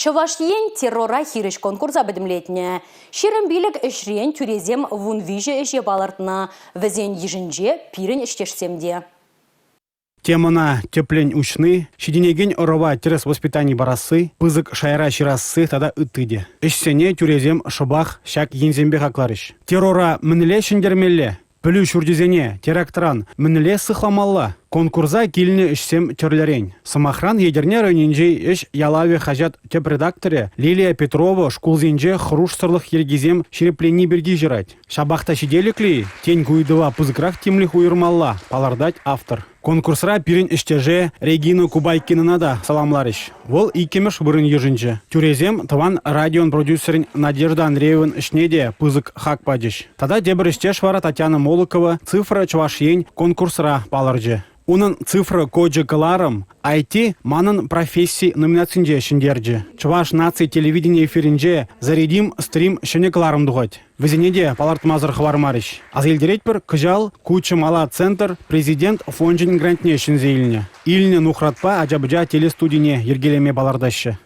Чавашиен террора хириш конкурса бедімлетіне. Шерім билік ішрен түрезем вунвиже іше балартына, візен ежінже пирін іштешсемде. Темана теплень учны, шеденеген орова терес воспитаний барасы, пызык шайра ширасы тада ытыде. Ишсене тюрезем шыбах шак ензембе хакларыш. Террора мініле шындермелле, пүлі шурдезене терактран мініле сыхламалла. Конкурса килне ишсем терлерень. Самахран едерне районинже иш ялаве хажат теп редакторе Лилия Петрова шкулзенже хруш сырлых ергизем шереплени берги жирать. Шабахта шиделикли, тень куйдыва пызыкрах темлих уйырмалла, палардать автор. Конкурсра пирин иштеже Регина Кубайкинына да саламларыш. Вол икемеш бұрын ежінже. Тюрезем таван радион продюсерин Надежда Андреевын ишнеде пызык хак падиш. Тада дебір иштеш вара Татьяна Молокова цифра чувашиен конкурсра паларже. Унын цифра коджи каларым, IT манын профессии номинацинже шындерже. Чуваш наций телевидение эфиринже зарядим стрим шыне каларым дугать. Везенеде палартмазыр хвармарыш. Азелдереть пір кыжал кучы мала центр президент фонжин грантне шынзе иліне. Иліне нухратпа ажабыжа телестудине ергелеме балардашы.